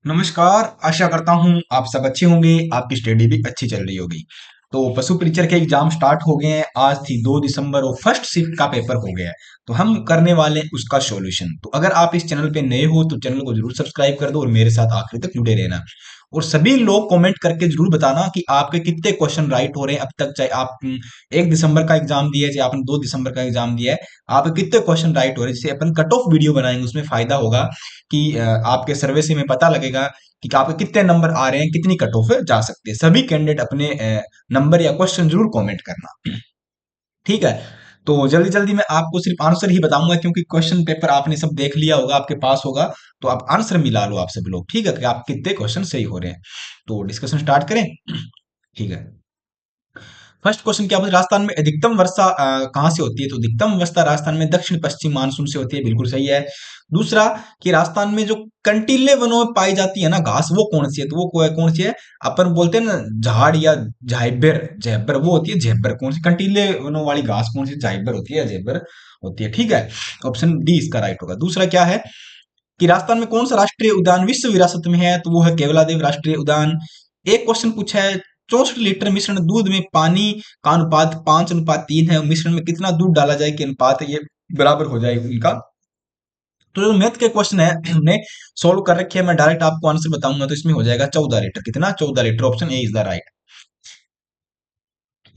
नमस्कार। आशा करता हूँ आप सब अच्छे होंगे, आपकी स्टडी भी अच्छी चल रही होगी। तो पशु परीक्षर के एग्जाम स्टार्ट हो गए हैं। आज थी 2 दिसंबर और फर्स्ट शिफ्ट का पेपर हो गया है। तो हम करने वाले हैं उसका सॉल्यूशन। तो अगर आप इस चैनल पे नए हो तो चैनल को जरूर सब्सक्राइब कर दो और मेरे साथ आखिर तक जुड़े रहना। और सभी लोग कमेंट करके जरूर बताना कि आपके कितने क्वेश्चन राइट हो रहे हैं अब तक। चाहे आप 1 दिसंबर का एग्जाम दिया है, चाहे आपने 2 दिसंबर का एग्जाम दिया है, आपके कितने क्वेश्चन राइट हो रहे हैं। जिससे अपन कट ऑफ वीडियो बनाएंगे, उसमें फायदा होगा कि आपके सर्वे से हमें पता लगेगा कि आपके कितने नंबर आ रहे हैं, कितनी कट ऑफ जा सकते हैं। सभी कैंडिडेट अपने नंबर या क्वेश्चन जरूर कमेंट करना। ठीक है। तो जल्दी जल्दी मैं आपको सिर्फ आंसर ही बताऊंगा, क्योंकि क्वेश्चन पेपर आपने सब देख लिया होगा, आपके पास होगा। तो आप आंसर मिला लो आप सब लोग, ठीक है, कि आप कितने क्वेश्चन सही हो रहे हैं। तो डिस्कशन स्टार्ट करें। ठीक है। फर्स्ट क्वेश्चन क्या पूछा, राजस्थान में अधिकतम वर्षा कहाँ से होती है? तो अधिकतम वर्षा राजस्थान में दक्षिण पश्चिम मानसून से होती है, बिल्कुल सही है। दूसरा, कि राजस्थान में जो कंटीले वनों में पाई जाती है ना घास, वो कौन सी है? तो वो कौन सी है? अपन बोलते हैं ना झाड़ या झाइबर, जैबर वो होती है। जैबर कौन सी कंटीले वनों वाली घास कौन सी? झाइबर होती है, जैबर होती है। ठीक है। ऑप्शन डी इसका राइट होगा। दूसरा क्या है कि राजस्थान में कौन सा राष्ट्रीय उद्यान विश्व विरासत में है? तो वो है केवलादेव राष्ट्रीय उद्यान। एक क्वेश्चन पूछा है, 64 लीटर मिश्रण दूध में पानी का अनुपात 5:3 है। मिश्रण में कितना दूध डाला जाए कि अनुपात ये बराबर हो जाए इनका? तो जो मैथ के क्वेश्चन है हमने सोल्व कर रखे हैं, मैं डायरेक्ट आपको आंसर बताऊंगा। तो इसमें हो जाएगा 14 लीटर। कितना? 14 litre. Option A is the right.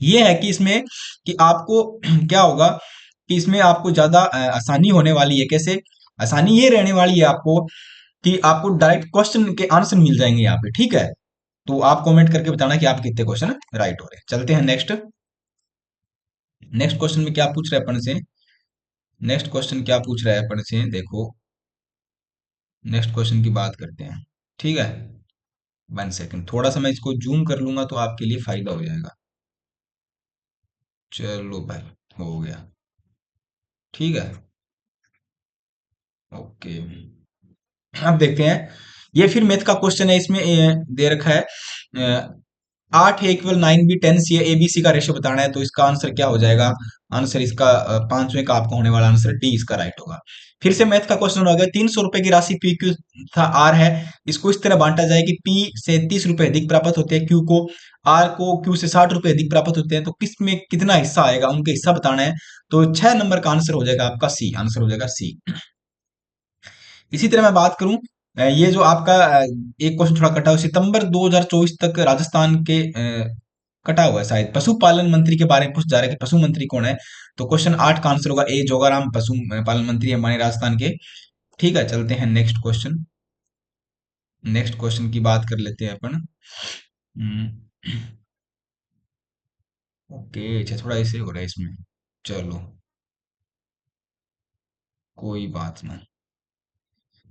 ये है कि इसमें कि आपको क्या होगा कि इसमें आपको ज्यादा आसानी होने वाली है। कैसे आसानी? ये रहने वाली है आपको कि आपको डायरेक्ट क्वेश्चन के आंसर मिल जाएंगे यहाँ पे। ठीक है। तो आप कमेंट करके बताना कि आप कितने क्वेश्चन राइट हो रहे हैं। चलते हैं नेक्स्ट। नेक्स्ट क्वेश्चन में क्या पूछ रहा है अपन से? नेक्स्ट क्वेश्चन क्या पूछ रहा है अपन से, देखो। नेक्स्ट क्वेश्चन की बात करते हैं। ठीक है। 1 सेकंड, थोड़ा सा मैं इसको जूम कर लूंगा तो आपके लिए फायदा हो जाएगा। चलो भाई, हो गया। ठीक है। ओके। अब देखते हैं। ये फिर मैथ का क्वेश्चन है। इसमें दे रखा है 8 a = 9b 10c है। एबीसी का रेशियो बताना है। तो इसका आंसर क्या हो जाएगा? आंसर इसका पांचवें का आपका होने वाला आंसर डी इसका राइट होगा। फिर से मैथ का क्वेश्चन हो गया। 300 रुपए की राशि पी क्यू था आर है। इसको इस तरह बांटा जाए कि पी से 30 रुपए अधिक प्राप्त होते हैं, क्यू को आर को क्यू से 60 रुपए अधिक प्राप्त होते हैं। तो किस में कितना हिस्सा आएगा, उनके हिस्सा बताना है। तो 6 नंबर का आंसर हो जाएगा आपका सी। आंसर हो जाएगा सी। इसी तरह मैं बात करूं, ये जो आपका एक क्वेश्चन थोड़ा कटा हुआ, सितंबर 2024 तक राजस्थान के कटा हुआ है शायद, पशुपालन मंत्री के बारे में पूछ जा रहा है कि पशु मंत्री कौन है। तो क्वेश्चन 8 का आंसर होगा ए, जोगाराम पशु पालन मंत्री हमारे राजस्थान के। ठीक है। चलते हैं नेक्स्ट क्वेश्चन। नेक्स्ट क्वेश्चन की बात कर लेते हैं अपन। ओके, अच्छा थोड़ा ऐसे हो रहा है इसमें। चलो, कोई बात ना।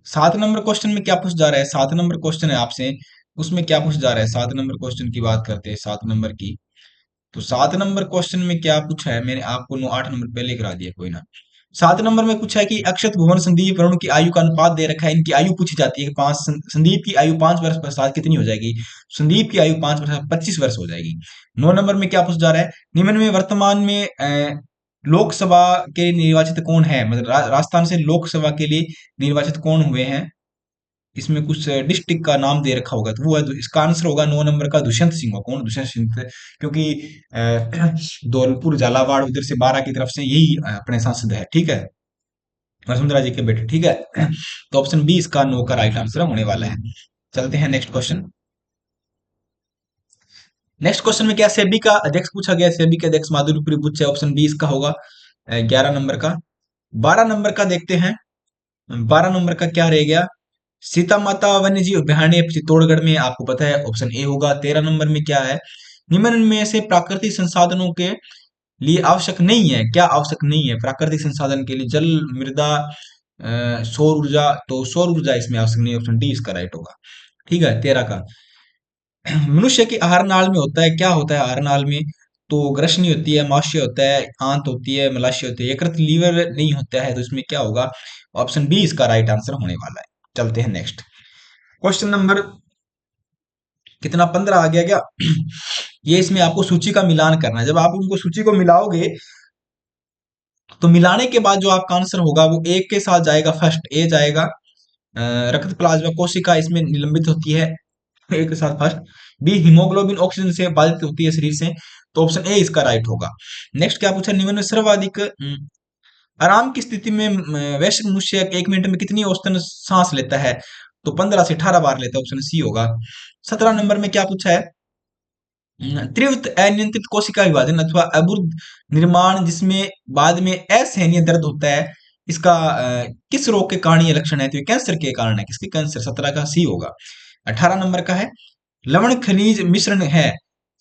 7 नंबर क्वेश्चन में क्या पूछ जा रहा है? 7 नंबर क्वेश्चन है आपसे, उसमें क्या पूछ जा रहा है? 7 नंबर क्वेश्चन की बात करते हैं, 7 नंबर की। तो 7 नंबर क्वेश्चन में क्या पूछा है? मैंने आपको 8 नंबर पहले करा दिया, कोई ना। 7 नंबर में पूछा है कि अक्षत, भुवन, संदीप, वरुण की आयु का अनुपात दे रखा है। इनकी आयु पूछी जाती है कि पांच संदीप की आयु 5 वर्ष पश्चात कितनी हो जाएगी? संदीप की आयु 5 वर्ष 25 वर्ष हो जाएगी। 9 नंबर में क्या पूछ जा रहा है? निम्न में वर्तमान में लोकसभा के लिए निर्वाचित कौन है? मतलब राजस्थान से लोकसभा के लिए निर्वाचित कौन हुए हैं? इसमें कुछ डिस्ट्रिक्ट का नाम दे रखा होगा, तो वो है। तो इसका आंसर होगा 9 नंबर का दुष्यंत सिंह होगा। कौन? दुष्यंत सिंह क्योंकि धौलपुर झालावाड़ उधर से 12 की तरफ से यही अपने सांसद है। ठीक है, वसुंधरा जी के बेटे। ठीक है। तो ऑप्शन बी इसका नो का राइट आंसर होने वाला है। चलते हैं नेक्स्ट क्वेश्चन। नेक्स्ट क्वेश्चन में क्या सेबी का अध्यक्ष पूछा गया? सेबी के अध्यक्ष माधुरीपुरी पूछे। ऑप्शन बी इसका होगा 11 नंबर का। 12 नंबर का देखते हैं। 12 नंबर का क्या रह गया? सीता माता वन्य जीव अभयारण्य चित्तौड़गढ़ में, आपको पता है ऑप्शन ए होगा। 13 नंबर में क्या है? निम्न में से प्राकृतिक संसाधनों के लिए आवश्यक नहीं है। क्या आवश्यक नहीं है प्राकृतिक संसाधन के लिए? जल, मृदा, सौर ऊर्जा। तो सौर ऊर्जा इसमें आवश्यक नहीं है। ऑप्शन डी इसका राइट होगा। ठीक है। 13 का। मनुष्य की आहार नाल में होता है, क्या होता है आहार नाल में? तो ग्रसनी होती है, माशय होता है, आंत होती है, मलाशय होती है। यकृत, लीवर नहीं होता है। तो इसमें क्या होगा? ऑप्शन बी इसका राइट आंसर होने वाला है। चलते हैं नेक्स्ट क्वेश्चन नंबर कितना, 15 आ गया क्या? ये इसमें आपको सूची का मिलान करना है। जब आप उनको सूची को मिलाओगे तो मिलाने के बाद जो आपका आंसर होगा वो एक के साथ जाएगा, फर्स्ट ए जाएगा, रक्त प्लाज्मा कोशिका इसमें निलंबित होती है एक के साथ फर्स्ट। बी हीमोग्लोबिन ऑक्सीजन से बाधित होती है शरीर से, तो ऑप्शन ए इसका राइट होगा। नेक्स्ट क्या पूछा, निम्न में सर्वाधिक आराम की स्थिति में वैश्य मनुष्य 1 मिनट में कितनी औसतन सांस लेता है, तो 15 से 18 बार लेता है, ऑप्शन सी होगा। 17 नंबर में क्या पूछा है, तीव्र अनियंत्रित कोशिका विभाजन अथवा अबुर्द निर्माण जिसमें बाद में असहनीय दर्द होता है, इसका किस रोग के कारण ये लक्षण है, तो ये कैंसर के कारण है। किसके कैंसर, 17 का सी होगा। 18 नंबर का है, लवण खनिज मिश्रण है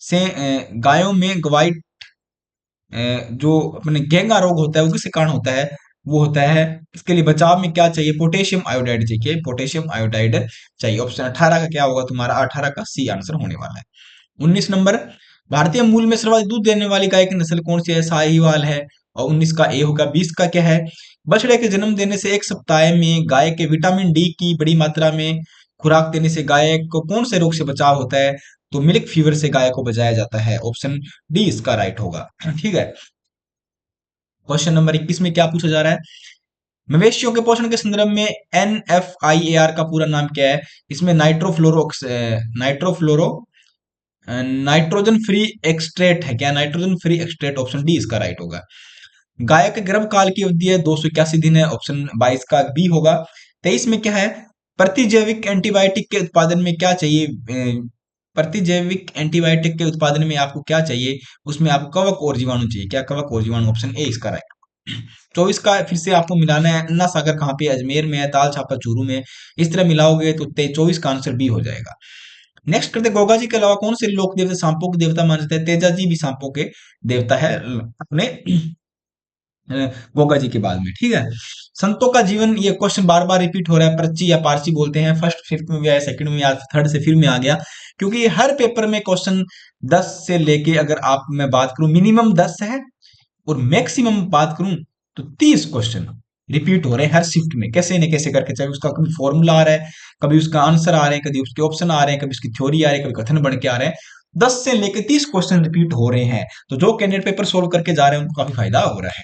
से गायों में गवाई जो अपने घेंगा रोग होता है वो किसके कारण होता है, वो होता है, इसके लिए बचाव में क्या चाहिए, पोटेशियम आयोडाइड चाहिए, पोटेशियम आयोडाइड चाहिए। ऑप्शन 18 का क्या होगा तुम्हारा, 18 का सी आंसर होने वाला है। 19 नंबर, भारतीय मूल में सर्वाधिक दूध देने वाली गाय की नस्ल कौन सी है, साहीवाल है, और 19 का ए होगा। 20 का क्या है, बछड़े के जन्म देने से 1 सप्ताह में गाय के विटामिन डी की बड़ी मात्रा में खुराक देने से गाय को कौन से रोग से बचाव होता है, तो मिल्क फीवर से गाय को बचाया जाता है, ऑप्शन डी इसका राइट होगा। ठीक है। क्वेश्चन नंबर 21 में क्या पूछा जा रहा है, मवेशियों के पोषण के संदर्भ में NFIAR का पूरा नाम क्या है, इसमें नाइट्रोफ्लोरो नाइट्रोजन फ्री एक्सट्रेट है क्या, नाइट्रोजन फ्री एक्सट्रेट, ऑप्शन डी इसका राइट होगा। गाय के गर्भ काल की अवधि है 281 दिन है, ऑप्शन 22 का बी होगा। 23 में क्या है, प्रतिजैविक एंटीबायोटिक के उत्पादन में क्या चाहिए, प्रतिजैविक एंटीबायोटिक के उत्पादन में आपको क्या चाहिए, उसमें आपको कवक और जीवाणु चाहिए, क्या कवक और जीवाणु, ऑप्शन ए इसका राइट। 24 का फिर से आपको मिलाना है, अन्ना सागर कहाँ पे, अजमेर में है, ताल छापा चूरू में, इस तरह मिलाओगे तो 24 का आंसर बी हो जाएगा। नेक्स्ट करते, गोगा जी के अलावा कौन से लोक देवता सांपों के देवता माने जाते हैं, तेजा जी भी सांपों के देवता है अपने गोगा जी के बाद में। ठीक है। संतों का जीवन, ये क्वेश्चन बार बार रिपीट हो रहा है, पर्ची या पारची बोलते हैं, फर्स्ट फिफ्थ में भी आया, सेकंड में या थर्ड से फिर में आ गया, क्योंकि ये हर पेपर में क्वेश्चन 10 से लेके, अगर आप मैं बात करूं मिनिमम 10 है और मैक्सिमम बात करूं तो 30 क्वेश्चन रिपीट हो रहे हैं हर शिफ्ट में, कैसे न कैसे करके, चाहे उसका कभी फॉर्मूला आ रहा है, कभी उसका आंसर आ रहे हैं, कभी उसके ऑप्शन आ रहे हैं, कभी उसकी थ्योरी आ रही है, कभी कथन बन के आ रहे हैं। 10 से लेकर 30 क्वेश्चन रिपीट हो रहे हैं, तो जो कैंडिडेट पेपर सोल्व करके जा रहे हैं उनको काफी फायदा हो रहा है।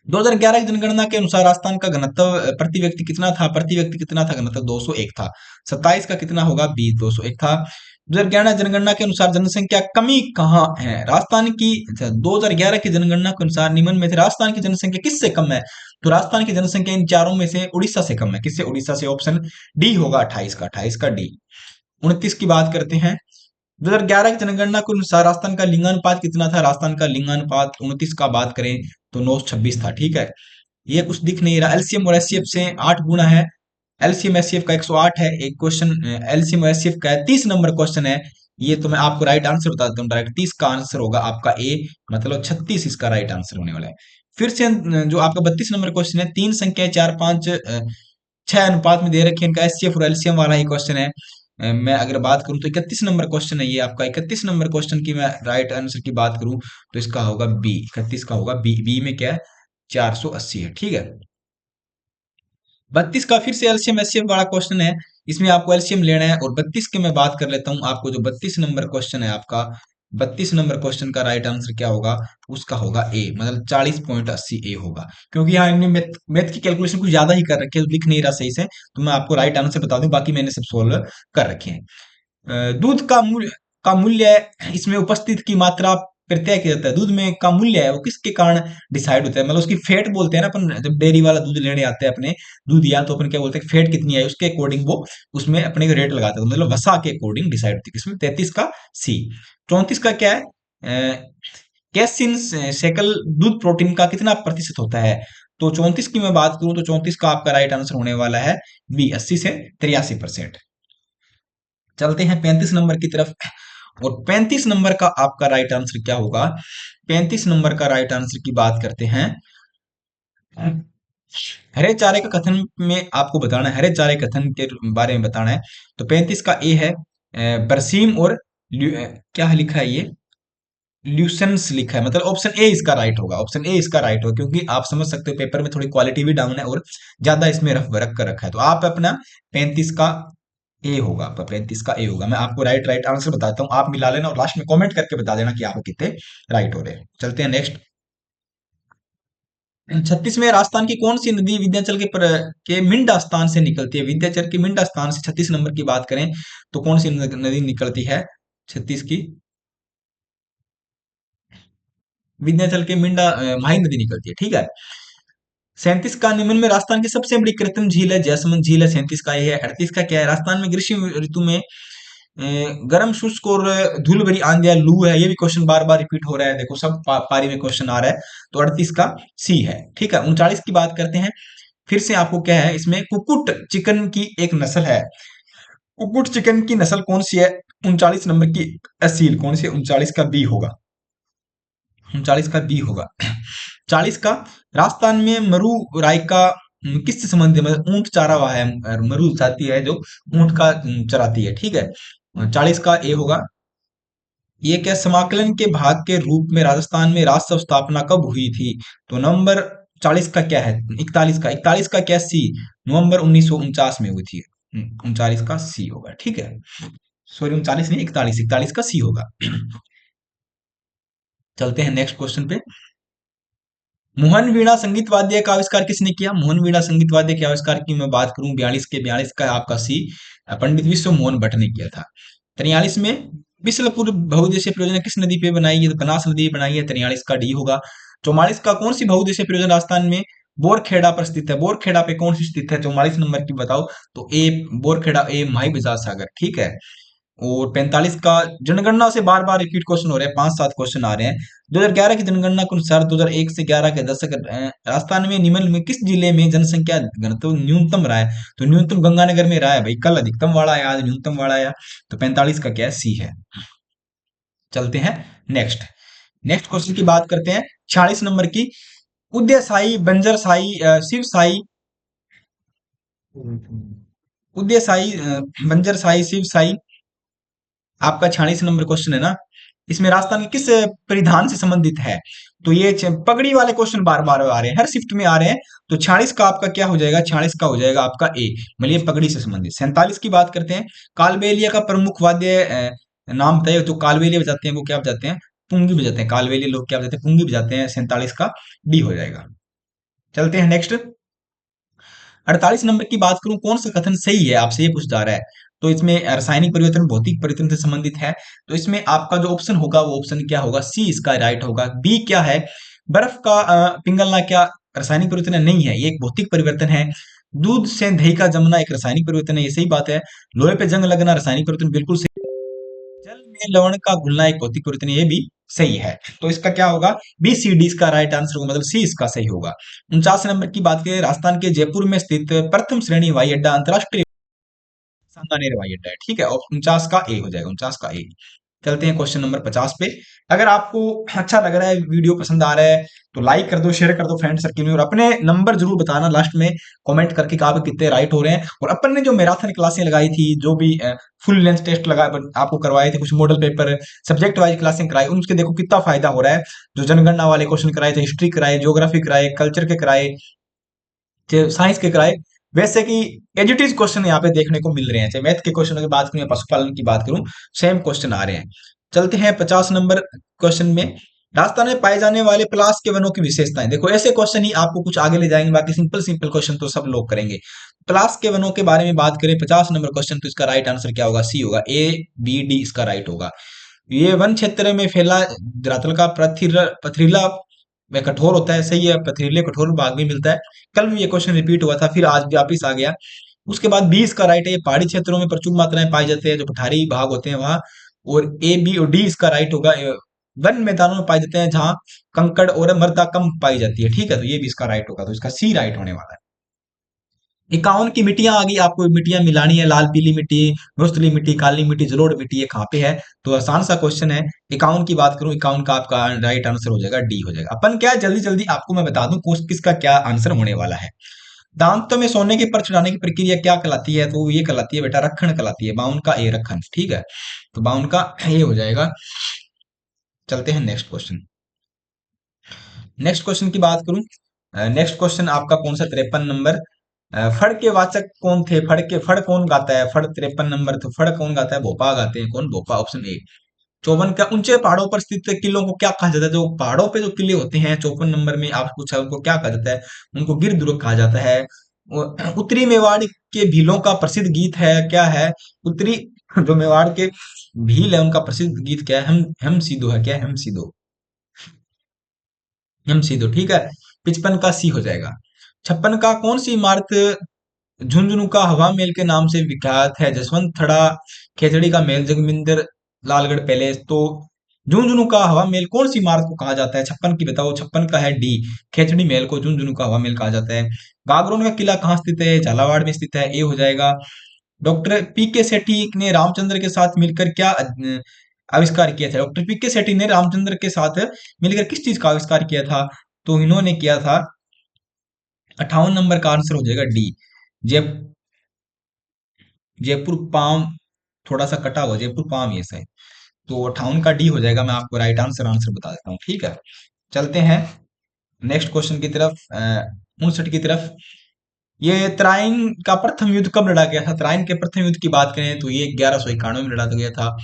2011 की जनगणना के अनुसार राजस्थान का घनत्व प्रति व्यक्ति कितना था, प्रति व्यक्ति कितना था घनत्व, 201 था। 27 का कितना होगा, बी 201 था। 2011 जनगणना के अनुसार जनसंख्या कमी कहाँ है, राजस्थान की, 2011 की जनगणना के अनुसार निम्न में से राजस्थान की जनसंख्या किससे कम है, तो राजस्थान की जनसंख्या इन चारों में से उड़ीसा से कम है। किससे, उड़ीसा से, ऑप्शन डी होगा 28 का, 28 का डी। 29 की बात करते हैं, 2011 की जनगणना के अनुसार राजस्थान का लिंगानुपात कितना था, राजस्थान का लिंगानुपात 29 का बात करें तो 926 था। ठीक है। ये कुछ दिख नहीं रहा, एलसीएम और एचसीएफ से 8 गुना है, एलसीएम एचसीएफ का 108 है। एक क्वेश्चन एलसीएम और एचसीएफ का है, 30 नंबर क्वेश्चन है ये, तो मैं आपको राइट आंसर बता देता हूँ डायरेक्ट, 30 का आंसर होगा आपका ए, मतलब 36 इसका राइट आंसर होने वाला है। फिर से जो आपका 32 नंबर क्वेश्चन है, तीन संख्या 4 5 6 अनुपात में दे रखी है, इनका एचसीएफ और एलसीएम वाला ही क्वेश्चन है। मैं अगर बात करूं तो 31 नंबर क्वेश्चन है ये आपका, 31 नंबर क्वेश्चन की मैं राइट आंसर की बात करूं तो इसका होगा बी, 31 का होगा बी, बी में क्या है, 480 है। ठीक है। 32 का फिर से एलसीएम एचसीएफ वाला क्वेश्चन है, इसमें आपको एलसीएम लेना है, और 32 की मैं बात कर लेता हूं, आपको जो 32 नंबर क्वेश्चन है आपका, 32 नंबर क्वेश्चन का राइट आंसर क्या होगा, उसका होगा ए, मतलब 40.80 ए होगा, क्योंकि यहाँ इन्होंने मैथ मैथ की कैलकुलेशन कुछ ज्यादा ही कर रखी है, तो लिख नहीं रहा सही से, तो मैं आपको राइट आंसर बता दूं, बाकी मैंने सब सोल्व कर रखे हैं। दूध का मूल्य, इसमें उपस्थित की मात्रा प्रत्यय किया जाता है, दूध में का मूल्य है वो किसके कारण डिसाइड होता है, मतलब उसकी फैट बोलते हैं ना अपन, जब डेयरी वाला दूध लेने आते हैं अपने दूध, या तो अपन क्या बोलते हैं, फैट कितनी है उसके अकॉर्डिंग वो उसमें अपने को रेट लगाते हैं, मतलब वसा के अकॉर्डिंग डिसाइड होती है। इसमें 33 का सी। 34 का क्या है, कैसिन सेकल दूध प्रोटीन का कितना प्रतिशत होता है, तो 34 की मैं बात करूं तो 34 का आपका राइट आंसर होने वाला है बी, 80 से 83%। चलते हैं 35 नंबर की तरफ, और 35 नंबर का आपका राइट आंसर क्या होगा, 35 नंबर का राइट आंसर की बात करते हैं, हरे चारे का कथन में आपको बताना है, हरे चारे कथन के बारे में बताना है, तो 35 का ए है, बरसीम और क्या लिखा है ये, ल्यूसेंस लिखा है, मतलब ऑप्शन ए इसका राइट होगा, ऑप्शन ए इसका राइट होगा, क्योंकि आप समझ सकते हो पेपर में थोड़ी क्वालिटी भी डाउन है और ज्यादा इसमें रफ रख कर रखा है, तो आप अपना 35 का ए होगा, आपका 35 का ए होगा। मैं आपको राइट राइट आंसर बताता हूँ, आप मिला लेना और लास्ट में कमेंट करके बता देना कि आपको कितने राइट हो रहे हैं। चलते हैं नेक्स्ट। 36 में राजस्थान की कौन सी नदी विंध्याचल के मिंड स्थान से निकलती है? विंध्याचल के मिंड स्थान से 36 नंबर की बात करें तो कौन सी नदी निकलती है 36 की? विंध्याचल के मिंडा माही नदी निकलती है, ठीक है। 37 का निम्न में राजस्थान की सबसे बड़ी कृत्रिम झील है जयसमंद झील है, 37 का ये है। 38 का क्या है? राजस्थान में ग्रीष्म ऋतु में गर्म शुष्क और धूल भरी आंधियां लू है। ये भी क्वेश्चन बार बार रिपीट हो रहा है, देखो सब पारी में क्वेश्चन आ रहा है। तो 38 का सी है, ठीक है। 39 की बात करते हैं। फिर से आपको क्या है, इसमें कुकुट चिकन की एक नस्ल है। कुकुट चिकन की नस्ल कौन सी है? 39 नंबर की असील कौन सी है? 39 का बी होगा। 39 का बी होगा। 40 का राजस्थान में मरु रायका किससे संबंधित है? मतलब ऊंट चारा हुआ है, मरु जाति है जो ऊंट का चराती है, ठीक है। 40 का ए होगा। ये क्या समाकलन के भाग के रूप में राजस्थान में राष्ट्र स्थापना कब हुई थी? तो नवंबर 40 का क्या है? 41 का क्या सी? नवंबर 1949 में हुई थी। 39 का सी होगा, ठीक है। सॉरी 39 नहीं, 41 का सी होगा। चलते हैं नेक्स्ट क्वेश्चन पे। मोहन वीणा संगीत वाद्य का आविष्कार किसने किया? मोहन वीणा संगीत वाद्य के आविष्कार की मैं बात करूं 42 का आपका सी पंडित विश्व मोहन भट्ट ने किया था। 43 में बिसलपुर बहुउद्देशीय परियोजना किस नदी पे बनाई है? तो बनास नदी पे बनाई है। 43 का डी होगा। 44 का कौन सी बहुउद्देशीय परियोजना राजस्थान में बोरखेड़ा पर स्थित है? बोरखेड़ा पे कौन सी स्थित है? 44 नंबर की बताओ। तो ए बोरखेड़ा, ए माही बजाज सागर, ठीक है। और 45 का जनगणना से बार बार रिपीट क्वेश्चन हो रहे हैं, 5-7 क्वेश्चन आ रहे हैं। 2011 की जनगणना के अनुसार 2001 से 11 के दशक राजस्थान में निम्न में किस जिले में जनसंख्या घनत्व न्यूनतम रहा है? तो न्यूनतम गंगानगर में रहा है भाई, कल अधिकतम वाला है, आज न्यूनतम वाला आया। तो 45 का क्या है? सी है। चलते हैं नेक्स्ट। नेक्स्ट क्वेश्चन की बात करते हैं 46 नंबर की। उदय साई, बंजर साई, शिव साई, उदय साई, बंजर साई, शिव साई, आपका 46 नंबर क्वेश्चन है ना। इसमें राजस्थान के किस परिधान से संबंधित है? तो ये पगड़ी वाले क्वेश्चन बार बार आ रहे हैं, हर शिफ्ट में आ रहे हैं। तो 46 का आपका क्या हो जाएगा? 46 का हो जाएगा आपका ए, मतलब ये पगड़ी से संबंधित। 47 की बात करते हैं। कालबेलिया का प्रमुख वाद्य नाम बताइए। जो कालबेलिया बजाते हैं वो क्या बजाते हैं? पुंगी बजाते हैं। कालबेलिया लोग क्या बजाते हैं? पुंगी बजाते हैं। 47 का डी हो जाएगा। चलते हैं नेक्स्ट। 48 नंबर की बात करूं, कौन सा कथन सही है? आपसे ये पूछा जा रहा है। तो इसमें रासायनिक परिवर्तन भौतिक परिवर्तन से संबंधित है। तो इसमें आपका जो ऑप्शन होगा वो ऑप्शन क्या होगा? सी इसका राइट होगा। बी क्या है? बर्फ का पिघलना क्या रासायनिक परिवर्तन है? नहीं है, ये एक भौतिक परिवर्तन है। दूध से दही का जमना एक रासायनिक परिवर्तन है, ये सही बात है। लोहे पे जंग लगना रासायनिक परिवर्तन बिल्कुल सही। जल में लवण का घुलना एक भौतिक परिवर्तन है, ये भी सही है। तो इसका क्या होगा? बी सी डी इसका राइट आंसर होगा, मतलब सी इसका सही होगा। 49 नंबर की बात करें, राजस्थान के जयपुर में स्थित प्रथम श्रेणी हवाई अड्डा अंतरराष्ट्रीय सांगानेर हवाई अड्डा है, ठीक है। और 49 का ए हो जाएगा, 49 का ए। चलते हैं क्वेश्चन नंबर 50 पे। अगर आपको अच्छा लग रहा है, वीडियो पसंद आ रहा है, तो लाइक कर दो, शेयर कर दो फ्रेंड सर्किल में, और अपने नंबर जरूर बताना लास्ट में कमेंट करके कि आप कितने राइट हो रहे हैं। और अपन ने जो मैराथन क्लासें लगाई थी, जो भी फुल लेंथ टेस्ट लगा आपको करवाए थे, कुछ मॉडल पेपर सब्जेक्ट वाइज क्लासें कराई, उनके देखो कितना फायदा हो रहा है। जो जनगणना वाले क्वेश्चन कराए थे, हिस्ट्री कराए, ज्योग्राफी कराए, कल्चर के कराए, साइंस के कराए, वैसे कि एजुटीज क्वेश्चन यहाँ पे देखने को मिल रहे हैं। चाहे मैथ के क्वेश्चन की बात करूं या पशुपालन की बात करूं, सेम क्वेश्चन आ रहे हैं। चलते हैं 50 नंबर क्वेश्चन में। राजस्थान में पाए जाने वाले पलाश के वनों की विशेषताएं। देखो ऐसे क्वेश्चन ही आपको कुछ आगे ले जाएंगे, बाकी सिंपल सिंपल क्वेश्चन तो सब लोग करेंगे। पलाश के वनों के बारे में बात करें 50 नंबर क्वेश्चन, तो इसका राइट आंसर क्या होगा? सी होगा। ए बी डी इसका राइट होगा। ये वन क्षेत्र में फैला धरातल का पथरीला व कठोर होता है, सही है। पथरीले कठोर भाग भी मिलता है। कल भी ये क्वेश्चन रिपीट हुआ था, फिर आज भी वापिस आ गया। उसके बाद बी इसका राइट है। ये पहाड़ी क्षेत्रों में प्रचुर मात्रा में पाए जाते हैं, जो पठारी भाग होते हैं वहां। और ए बी और डी इसका राइट होगा। वन मैदानों में पाए जाते हैं जहां कंकड़ और मृदा कम पाई जाती है, ठीक है। तो ये भी इसका राइट होगा, तो इसका सी राइट होने वाला है। 51 की मिट्टियां आ गई, आपको मिट्टियां मिलानी है। लाल पीली मिट्टी, मरुस्थली मिट्टी, काली मिट्टी, जलोढ़ मिट्टी, ये कहाँ पे है? तो आसान सा क्वेश्चन है। 51 की बात करूं, 51 का आपका राइट आंसर हो जाएगा डी हो जाएगा। अपन क्या जल्दी जल्दी आपको मैं बता दूं किसका क्या आंसर होने वाला है। दांतों में सोने के पर चढ़ाने की प्रक्रिया क्या कहलाती है? तो ये कहलाती है बेटा रखन कहलाती है। 52 का ए रखन, ठीक है। तो 52 का ए हो जाएगा। चलते हैं नेक्स्ट क्वेश्चन। नेक्स्ट क्वेश्चन की बात करूं, नेक्स्ट क्वेश्चन आपका कौन सा? 53 नंबर। फड़ के वाचक कौन थे? फड़ कौन गाता है? फड़ 53 नंबर। तो फड़ कौन गाता है? भोपा गाते हैं। कौन? भोपा, ऑप्शन ए। 54 का ऊंचे पहाड़ों पर स्थित किलों को क्या कहा जाता है? जो पहाड़ों पे जो किले होते हैं 54 नंबर में आप पूछा उनको क्या कहा जाता है? उनको गिर दुर्ग कहा जाता है। उत्तरी मेवाड़ के भीलों का प्रसिद्ध गीत है क्या है? उत्तरी जो मेवाड़ के भील है उनका प्रसिद्ध गीत क्या है? हम सीधो है क्या? हम सीधो, हम सीधो, ठीक है। 55 का सी हो जाएगा। 56 का कौन सी इमारत झुंझुनू का हवा महल के नाम से विख्यात है? जसवंत थड़ा, खेजड़ी का महल, जगमिंदर लालगढ़ पैलेस। तो झुंझुनू का हवा महल कौन सी इमारत को कहा जाता है? 56 की बताओ। 56 का है डी, खेजड़ी महल को झुंझुनू का हवा महल कहा जाता है। गागरोन का किला कहाँ स्थित है? झालावाड़ में स्थित है, ए हो जाएगा। डॉक्टर पी के सेठी ने रामचंद्र के साथ मिलकर क्या आविष्कार किया था? डॉक्टर पी के सेठी ने रामचंद्र के साथ मिलकर किस चीज का आविष्कार किया था? तो इन्होंने किया था, 58 नंबर का आंसर हो जाएगा डी, जय जयपुर पाम, थोड़ा सा कटा हुआ जयपुर पाम ये सही। तो 58 का डी हो जाएगा। मैं आपको राइट आंसर आंसर बता देता हूँ, ठीक है। चलते हैं नेक्स्ट क्वेश्चन की तरफ, 59 की तरफ। ये तराइन का प्रथम युद्ध कब लड़ा गया था? तराइन के प्रथम युद्ध की बात करें तो ये 1191 में लड़ा गया था,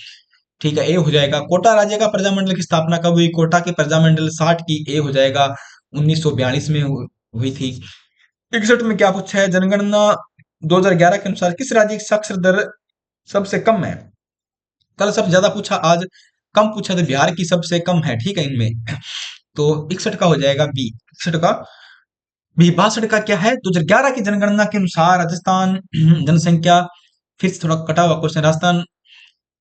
ठीक है, ए हो जाएगा। कोटा राज्य का प्रजामंडल की स्थापना कब हुई? कोटा के प्रजामंडल 60 की, ए हो जाएगा। 1942 में हुई थी। 61 में क्या पूछा है? जनगणना 2011 के अनुसार किस राज्य की साक्षर दर सबसे कम है? कल सबसे ज्यादा पूछा, आज कम पूछा, तो बिहार की सबसे कम है, ठीक है इनमें। तो 61 का हो जाएगा बी, 61 का बी। 62 का क्या है? 2011 की जनगणना के अनुसार राजस्थान जनसंख्या, फिर से थोड़ा कटा हुआ क्वेश्चन, राजस्थान,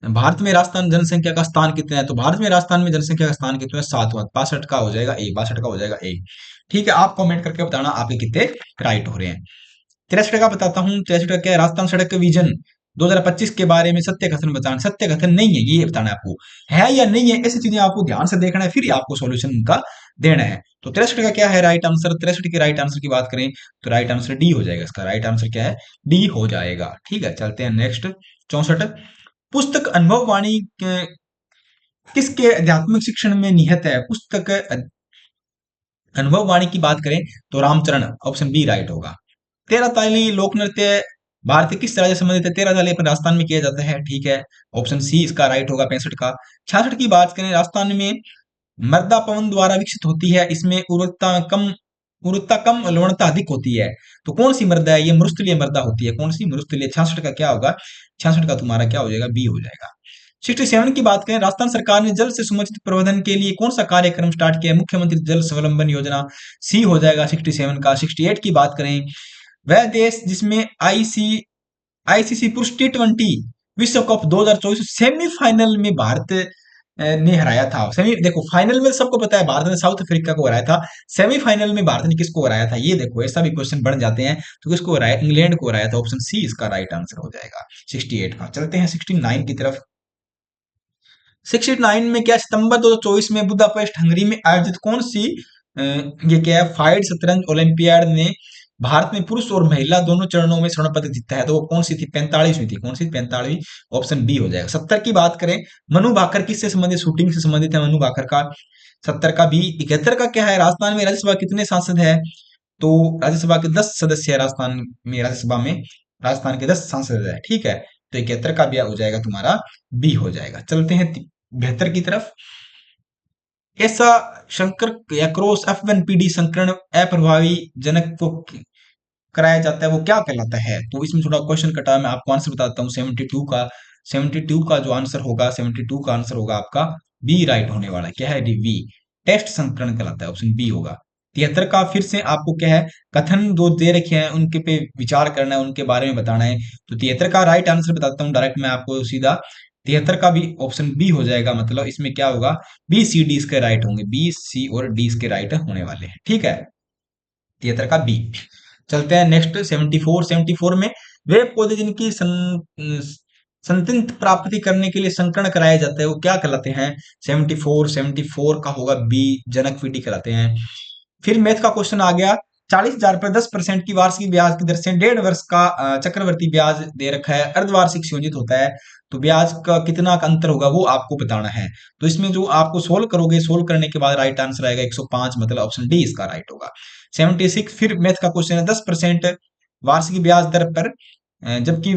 भारत में राजस्थान जनसंख्या का स्थान कितना है? तो भारत में राजस्थान में जनसंख्या का स्थान कितना है? 7वां। 62 का हो जाएगा ए, 62 का हो जाएगा ए, ठीक है। आप कमेंट करके बताना आपके कितने राइट हो रहे हैं। 63 का बताता हूँ। 63 का क्या है? राजस्थान सड़क विजन 2025 के बारे में सत्य कथन बताना। सत्य कथन नहीं है ये बताना है आपको, है या नहीं है, ऐसी चीजें आपको ध्यान से देखना है, फिर आपको सॉल्यूशन उनका देना है। तो 63 का क्या है राइट आंसर? 63 के राइट आंसर की बात करें तो राइट आंसर डी हो जाएगा। इसका राइट आंसर क्या है? डी हो जाएगा, ठीक है। चलते हैं नेक्स्ट, 64। पुस्तक अनुभव वाणी किसके आध्यात्मिक शिक्षण में निहित है? पुस्तक अनुभव वाणी की बात करें तो रामचरण, ऑप्शन बी राइट होगा। 13 ताली लोक नृत्य भारत के किस राज्य से संबंधित है? 13 ताली अपने राजस्थान में किया जाता है, ठीक है, ऑप्शन सी इसका राइट होगा। 65 का। 66 की बात करें, राजस्थान में मृदा पवन द्वारा विकसित होती है, इसमें उर्वरता कम लवणता अधिक होती है। तो कौन सी मृदा है? ये मरुस्थलीय मृदा होती है। कौन सी? मरुस्थलीय। 66 का क्या होगा? 66 का तुम्हारा क्या हो जाएगा? बी हो जाएगा। 67 की बात करें, राजस्थान सरकार ने जल से सुमंचित प्रबंधन के लिए कौन सा कार्यक्रम स्टार्ट किया है? मुख्यमंत्री जल स्वावलंबन योजना, सी हो जाएगा 67 का। 68 की बात करें, वह देश जिसमें आईसीसी पुरुष T20 विश्व कप 2024 सेमीफाइनल में भारत ने हराया था। सेमी देखो, फाइनल में सबको पता है भारत ने साउथ अफ्रीका को हराया था, सेमीफाइनल में भारत ने किसको हराया था? ये देखो, ऐसा भी क्वेश्चन बन जाते हैं। तो किसको हराया? इंग्लैंड को हराया था, ऑप्शन सी इसका राइट आंसर हो जाएगा 68 का। चलते हैं 69 की तरफ। 69 में क्या, सितंबर 2024 में बुदापेस्ट हंगरी में आयोजित कौन सी ये क्या है, फाइड शतरंज ओलंपियाड में भारत में पुरुष और महिला दोनों चरणों में स्वर्ण पदक जीता है? तो वो कौन सी थी? 45वीं थी। कौन सी? 45वीं, ऑप्शन बी हो जाएगा। 70 की बात करें, मनु भाकर किससे संबंधित? शूटिंग से संबंधित है मनु भाकर का। 70 का बी। 71 का क्या है, राजस्थान में राज्यसभा कितने सांसद है? तो राज्यसभा के 10 सदस्य है राजस्थान में, राज्यसभा में राजस्थान के 10 सांसद है, ठीक है। तो 71 का भी हो जाएगा तुम्हारा बी हो जाएगा। चलते हैं 72 की तरफ। ऐसा संकर या क्रॉस F1PD संकरण अप्रभावी जनक को कराया जाता है, वो क्या कहलाता है? तो इसमें थोड़ा क्वेश्चन कटा है, मैं आपको आंसर बताता हूँ। 72 का, 72 का जो आंसर होगा, 72 का आंसर होगा आपका बी राइट होने वाला है। क्या है? बी, टेस्ट संकरण कहलाता है, ऑप्शन बी होगा। 73 का फिर से आपको क्या है, कथन जो दे रखे हैं उनके पे विचार करना है, उनके बारे में बताना है। तो 73 का राइट आंसर बताता हूँ डायरेक्ट मैं आपको सीधा। 73 का भी ऑप्शन बी हो जाएगा, मतलब इसमें क्या होगा, बी सी डी इसके राइट होंगे, बी सी और डी इसके राइट होने वाले हैं, ठीक है। 73 का बी। चलते हैं नेक्स्ट 74। 74 में वे पौधे जिनकी संतति प्राप्ति करने के लिए संकरण कराया जाता है वो क्या कहलाते हैं? 74 का होगा बी, जनक पीटी कहलाते हैं। फिर मैथ का क्वेश्चन आ गया। 40,000 पर 10% की वार्षिक ब्याज की दर से 1.5 वर्ष का चक्रवर्ती ब्याज दे रखा है, अर्धवार्षिक संयोजित होता है। तो ब्याज का कितना का अंतर होगा वो आपको बताना है। तो इसमें जो आपको सोल्व करोगे, सोल्व करने के बाद राइट आंसर आएगा 105, मतलब ऑप्शन डी इसका राइट होगा। 76 फिर मैथ का क्वेश्चन है, 10% वार्षिक ब्याज दर पर जबकि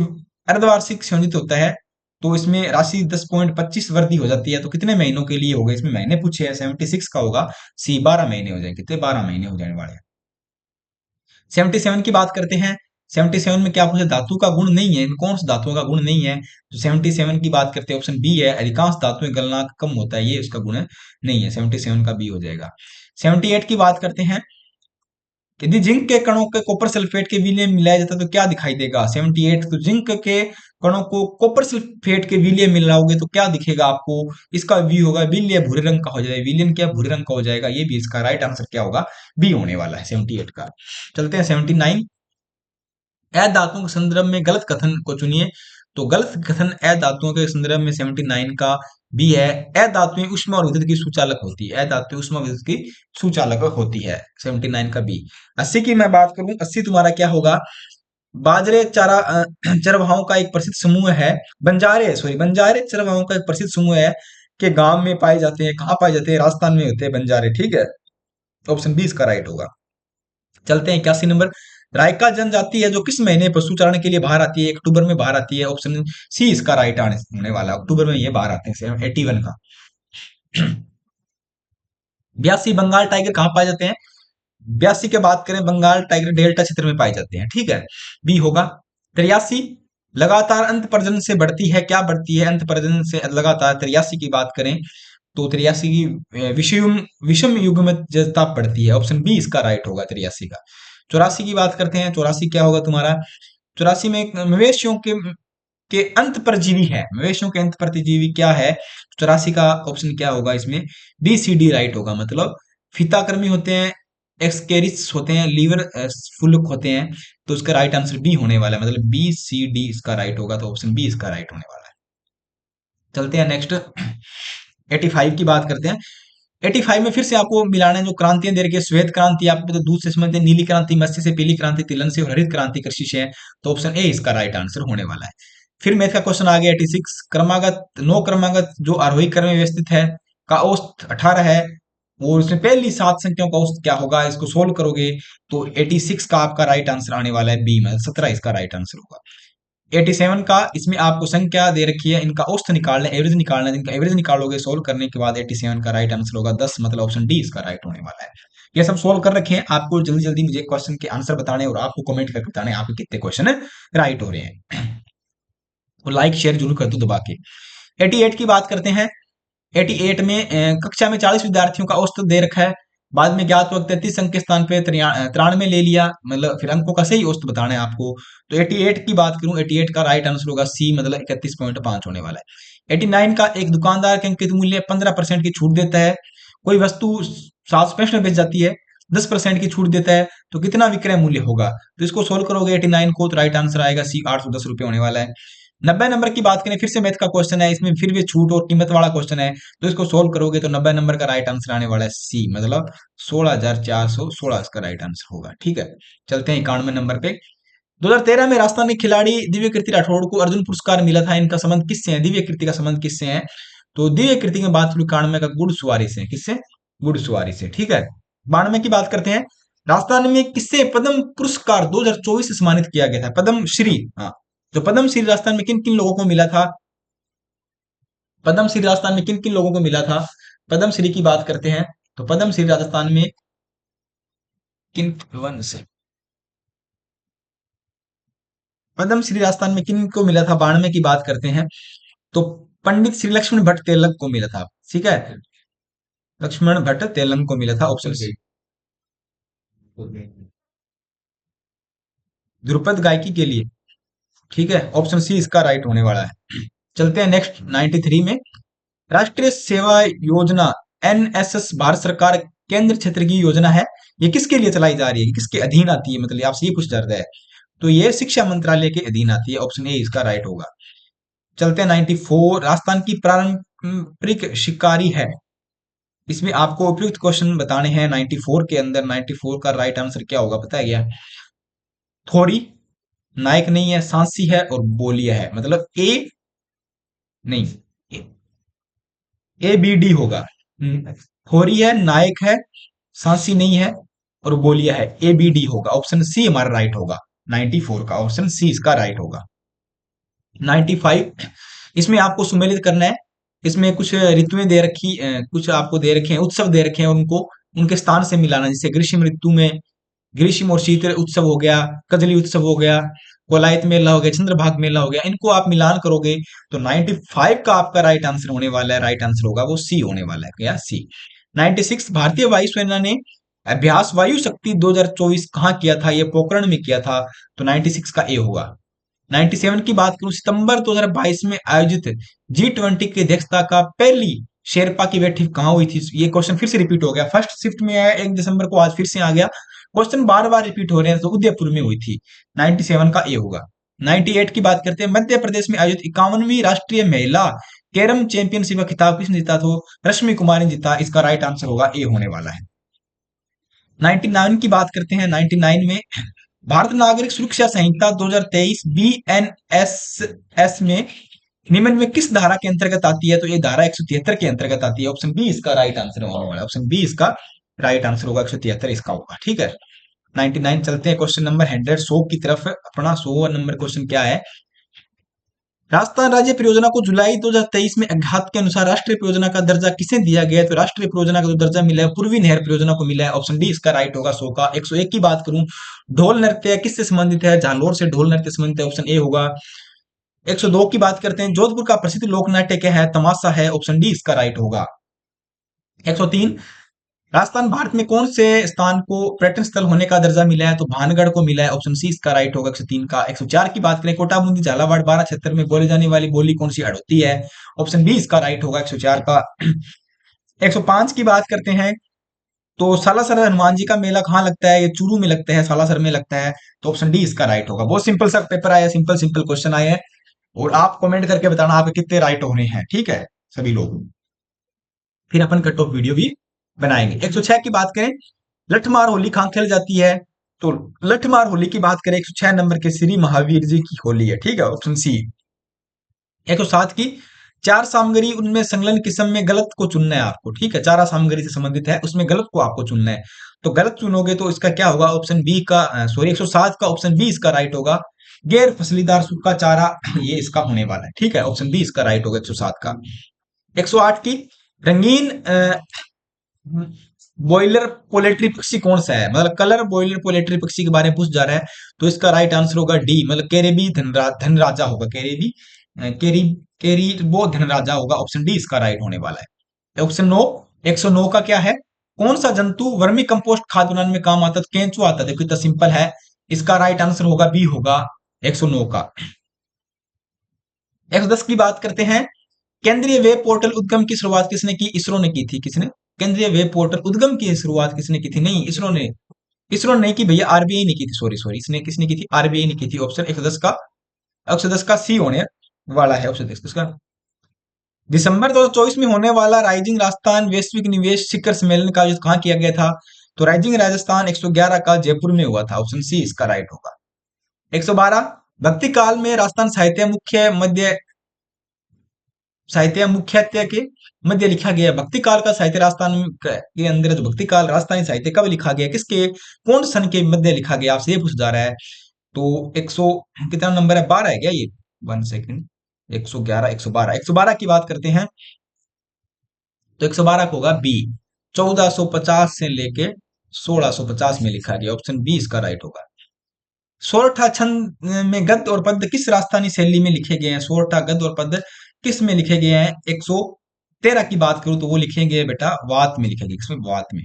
अर्धवार्षिक संयोजित होता है तो इसमें राशि 10.25 वर्दी हो जाती है। तो कितने महीनों के लिए होगा, इसमें महीने पूछे हैं, 76 का होगा। सी 12 महीने हो जाएंगे, कितने 12 महीने हो जाने वाले हैं। 77 की बात करते हैं। 77 में क्या पूछे, धातु का गुण नहीं है, इनमें कौन सा धातुओं का गुण नहीं है। तो 77 की बात करते हैं, ऑप्शन बी है, अधिकांश धातुएं गलनांक कम होता है, ये उसका गुण नहीं है, 77 का बी हो जाएगा। 78 की बात करते हैं, यदि जिंक के कणों के कॉपर सल्फेट के विलय में मिलाया जाता है तो क्या दिखाई देगा। 78, तो जिंक के कणों को कॉपर सल्फेट के विलय में मिलाओगे तो क्या दिखेगा आपको, इसका वी होगा, विलय भूरे रंग का हो जाएगा, विलयन क्या भूरे रंग का हो जाएगा, ये भी इसका राइट आंसर क्या होगा, बी होने वाला है 78 का। चलते हैं 79, अधातुओं के संदर्भ में गलत कथन को चुनिए। तो गलत कथन अधातुओं के संदर्भ में 79 का बी है, अधातुएं ऊष्मा और विद्युत की सुचालक होती है, अधातुएं ऊष्मा विद्युत की सुचालक होती है, 79 का बी। 80 की मैं बात करूं, 80 तुम्हारा क्या होगा, बाजरे चारा चरवाहों का एक प्रसिद्ध समूह है, बंजारे चरवाहों का एक प्रसिद्ध समूह है कि गांव में पाए जाते हैं, कहाँ पाए जाते हैं, राजस्थान में होते हैं बंजारे, ठीक है। ऑप्शन बी इसका राइट होगा। चलते हैं 81 नंबर, रायका जनजाति है जो किस महीने पशु चारण के लिए बाहर आती है, अक्टूबर में बाहर आती है, ऑप्शन सी इसका राइट आंसर होने वाला, अक्टूबर में ये बाहर आते हैं। 81 का 82, बंगाल टाइगर कहाँ पाए जाते हैं, 82 की बात करें, बंगाल टाइगर डेल्टा क्षेत्र में पाए जाते हैं, ठीक है, बी होगा। 83, लगातार अंत प्रजनन से बढ़ती है, क्या बढ़ती है अंत प्रजनन से लगातार, 83 की बात करें तो 83 की विषम विषम युग्मजता बढ़ती है, ऑप्शन बी इसका राइट होगा 83 का। 84 की बात करते हैं, 84 क्या होगा तुम्हारा, 84 में मवेशियों के अंत परजीवी है, मवेशियों के अंत परजीवी क्या है, 84 का ऑप्शन क्या होगा इसमें, बी सी डी राइट होगा, मतलब फीताकृमि होते हैं, एक्सकेरिस होते हैं, लीवर फुलक होते हैं, तो उसका राइट आंसर बी होने वाला है, मतलब बी सी डी इसका राइट होगा, तो ऑप्शन बी इसका राइट होने वाला है। चलते हैं नेक्स्ट 85 की बात करते हैं। 85 में फिर से आपको मिलाना है, जो क्रांतियां दे रखी है, श्वेत क्रांति आपको तो दूध से संबंधित है, नीली क्रांति मत्स्य से, पीली क्रांति तिलन से, और हरित क्रांति कृषि से है, तो ऑप्शन ए इसका राइट आंसर होने वाला है। फिर मैथ का क्वेश्चन आ गया 86, क्रमागत नौ क्रमागत जो आरोही क्रम में व्यवस्थित है का औसत 18 है, और उसमें पहली 7 संख्याओं का औसत क्या होगा, इसको सोल्व करोगे तो 86 का आपका राइट आंसर आने वाला है बी, मतलब 17 इसका राइट आंसर होगा। 87 का, इसमें आपको संख्या दे रखी है, इनका औसत निकालना है, एवरेज निकालना है, इनका एवरेज निकालोगे सोल्व करने के बाद 87 का राइट आंसर होगा 10, मतलब ऑप्शन डी इसका राइट होने वाला है। ये सब सोल्व कर रखे हैं, आपको जल्दी जल्दी मुझे क्वेश्चन के आंसर बताने और आपको कमेंट करके बताने आपके कितने क्वेश्चन राइट हो रहे हैं। और लाइक शेयर जरूर कर दो दबा के। 88 की बात करते हैं। 88 में कक्षा में 40 विद्यार्थियों का औसत दे रखा है, बाद में ज्ञात वक्त 33 अंक के स्थान पे 93 ले लिया, मतलब फिर अंकों का सही औसत बताना है आपको। तो 88 की बात करूं, 88 का राइट आंसर होगा सी, मतलब 31.5 होने वाला है। 89 का, एक दुकानदार के अंकित मूल्य 15% की छूट देता है, कोई वस्तु 765 में बेच जाती है, 10% की छूट देता है, तो कितना विक्रय मूल्य होगा। तो इसको सोल्व करोगे 89 को, तो राइट आंसर आएगा सी, 810 रुपये होने वाला है। 90 नंबर की बात करें, फिर से मैथ का क्वेश्चन है, इसमें फिर भी छूट और कीमत वाला क्वेश्चन है, तो इसको सोल्व करोगे तो 90 नंबर का राइट आंसर आने वाला है सी, मतलब 16,416 इसका राइट आंसर होगा, ठीक है। चलते हैं 91 नंबर पे। 2013 में राजस्थानी खिलाड़ी दिव्य कीर्ति राठौड़ को अर्जुन पुरस्कार मिला था, इनका संबंध किससे है, दिव्य कीर्ति का संबंध किससे है। तो दिव्य कीर्ति की बात करूं 91 का, घुड़सवारी से, किससे, घुड़सवारी से, ठीक है। 92 की बात करते हैं, राजस्थान में किससे पद्म पुरस्कार 2024 से सम्मानित किया गया था, पद्म श्री, हाँ। तो पद्म श्री राजस्थान में किन किन लोगों को मिला था, पद्म श्री राजस्थान में किन किन लोगों को मिला था, पद्म श्री की बात करते हैं। तो पद्म श्री राजस्थान में किन, वन से, पद्म श्री राजस्थान में किन को मिला था, 92 की बात करते हैं। तो पंडित श्री लक्ष्मण भट्ट तेलंग को मिला था, ठीक है, लक्ष्मण भट्ट तेलंग को मिला था, ऑप्शन सी। ध्रुपद गायकी के लिए, ठीक है, ऑप्शन सी इसका राइट होने वाला है। चलते हैं नेक्स्ट 93 में, राष्ट्रीय सेवा योजना एनएसएस भारत सरकार केंद्र क्षेत्र की योजना है, ये किसके लिए चलाई जा रही है, किसके अधीन आती है, मतलब आपसे ये पूछ जा रहा है, तो ये शिक्षा मंत्रालय के अधीन आती है, ऑप्शन ए इसका राइट होगा। चलते हैं 94, राजस्थान की पारंपरिक शिकारी है, इसमें आपको उपयुक्त क्वेश्चन बताने हैं 94 के अंदर। 94 का राइट आंसर क्या होगा पता है क्या, थोड़ी, नायक नहीं है, सांसी है, और बोलिया है, मतलब ए नहीं, ए बी डी होगा। थोरी है, नायक है, सांसी नहीं है, और बोलिया है, ए बी डी होगा, ऑप्शन सी हमारा राइट होगा। 94 का ऑप्शन सी इसका राइट होगा। 95, इसमें आपको सुमेलित करना है। इसमें कुछ ऋतुएं दे रखी, कुछ आपको दे रखे हैं, उत्सव दे रखे हैं, उनको उनके स्थान से मिलाना। जैसे ग्रीष्म ऋतु में ग्रीष्म और शीत उत्सव हो गया, कजली उत्सव हो गया, कोलायत मेला हो गया, चंद्रभाग मेला हो गया, इनको आप मिलान करोगे तो 95 का आपका राइट आंसर होने वाला है। राइट आंसर होगा वो सी होने वाला है, क्या सी। 96 भारतीय वायुसेना ने अभ्यास वायु शक्ति 2024 कहाँ किया था? ये पोखरण में किया था, तो 96 का ए होगा। 97 की बात करूं, सितंबर 2022 में आयोजित G20 की अध्यक्षता का पहली शेरपा की बैठक कहाँ हुई थी? ये क्वेश्चन फिर से रिपीट हो गया, फर्स्ट शिफ्ट में आया 1 दिसंबर को, आज फिर से आ गया क्वेश्चन, बार बार रिपीट हो रहे हैं, तो उदयपुर में हुई थी। 97 का ए होगा। 98 की बात करते हैं, मध्य प्रदेश में आयोजित 51वीं राष्ट्रीय महिला कैरम चैंपियनशिप का खिताब किसने जीता? तो रश्मि कुमार ने जीता। इसका राइट आंसर होगा ए होने वाला है। 99 की बात करते हैं, 99 में भारत नागरिक सुरक्षा संहिता 2023 BNSS में निम्न में किस धारा के अंतर्गत आती है? तो ये धारा 173 के अंतर्गत आती है। ऑप्शन बी इसका राइट आंसर होने वाला है। ऑप्शन बी इसका राइट आंसर होगा, 173 इसका होगा। ठीक है, 99 चलते हैं क्वेश्चन नंबर 100 100 की तरफ। अपना 100 नंबर क्वेश्चन क्या है? राजस्थान राज्य परियोजना को जुलाई 2023 में अज्ञात के अनुसार राष्ट्रीय परियोजना का दर्जा किसे दिया गया है? तो राष्ट्रीय परियोजना का जो दर्जा मिला है पूर्वी नहर परियोजना को मिला है। ऑप्शन डी इसका राइट होगा 100 का। 101 की बात करूं, ढोल नृत्य किससे संबंधित है? जालोर से ढोल नृत्य संबंधित है। ऑप्शन ए होगा। 102 की बात करते हैं, जोधपुर का प्रसिद्ध लोक नाट्य क्या है? तमाशा है। ऑप्शन डी इसका राइट होगा। 103, राजस्थान भारत में कौन से स्थान को पर्यटन स्थल होने का दर्जा मिला है? तो भानगढ़ को मिला है। ऑप्शन सी इसका राइट होगा 103 का। 104 की बात करें, कोटा बूंदी झालावाड़ बारह क्षेत्र में बोले जाने वाली बोली कौन सी हड़ौती है? ऑप्शन बी इसका राइट होगा 104 का। 105 की बात करते हैं, तो सालासर हनुमान जी का मेला कहाँ लगता है? ये चूरू में लगता है, सालासर में लगता है, तो ऑप्शन डी इसका राइट होगा। बहुत सिंपल सा पेपर आया, सिंपल सिंपल क्वेश्चन आए हैं, और आप कमेंट करके बताना आपके कितने राइट होने हैं। ठीक है सभी लोग, फिर अपन कट ऑफ वीडियो भी बनाएंगे। 106 की बात करें, लठमार होली कहाँ खेल जाती है? तो लठमार होली की बात करें, 106 नंबर के श्री महावीर जी की होली है। ठीक है, ऑप्शन सी। 107 की, चार सामग्री उनमें संलग्न किस्म में गलत को चुनना है आपको। ठीक है, चारा सामग्री से संबंधित है, उसमें गलत को आपको चुनना है, तो गलत चुनोगे तो इसका क्या होगा? ऑप्शन बी का, सॉरी 107 का ऑप्शन बी इसका राइट होगा। गैर फसलीदार सूखा चारा, ये इसका होने वाला है। ठीक है, ऑप्शन बी इसका राइट होगा 107 का। 108 की, रंगीन बॉयलर पोलेट्री पक्षी कौन सा है? मतलब कलर बॉयलर पोलेट्री पक्षी के बारे में पूछ जा रहा है, तो इसका राइट आंसर होगा डी, मतलब केरेबी धनराजा होगा। केरेबी केरी केरी वो धनराजा होगा। ऑप्शन डी इसका राइट होने वाला है। ऑप्शन नो, 109 का क्या है? कौन सा जंतु वर्मी कंपोस्ट खाद बनाने में काम आता है? तो केंचुआ आता है। देखो इतना सिंपल है, इसका राइट आंसर होगा बी होगा 109 का। 110 की बात करते हैं, केंद्रीय वेब पोर्टल उद्गम की शुरुआत किसने की? इसरो ने की थी। किसने? केंद्रीय वेब पोर्टल उद्गम की शुरुआत किसने की थी? नहीं, इसरो ने। इसरो ने की भैया, आरबीआई ने की थी। सॉरी सॉरी, इसने किसने की थी? आरबीआई ने की थी। ऑप्शन 110 का, 110 का सी होने वाला है। ऑप्शन 110 का। दिसंबर 2024 में होने वाला राइजिंग राजस्थान वैश्विक निवेश शिखर सम्मेलन का आयोजन कहाँ किया गया था? तो राइजिंग राजस्थान 111 का जयपुर में हुआ था। ऑप्शन सी इसका राइट होगा। 112, भक्ति काल में राजस्थान साहित्य मुख्यत्या के मध्य लिखा गया। भक्ति काल का साहित्य राजस्थान के अंदर, जो भक्ति काल राजस्थानी साहित्य कब लिखा गया, किसके कौन सन के मध्य लिखा गया, आपसे ये पूछा जा रहा है। तो 100 कितना नंबर है? 12 है क्या ये? 1 सेकंड, 111 112, 112 की बात करते हैं, तो 112 को होगा बी। 1450 से लेके 1650 में लिखा गया। ऑप्शन बी इसका राइट होगा। सोरठा छंद में गद्य और पद्य किस राजस्थानी शैली में लिखे गए हैं? सोरठा गद्य और पद्य किस में लिखे गए हैं? 113 की बात करूं तो वो लिखे गए बेटा वात में लिखे गए। किसमें? वात में।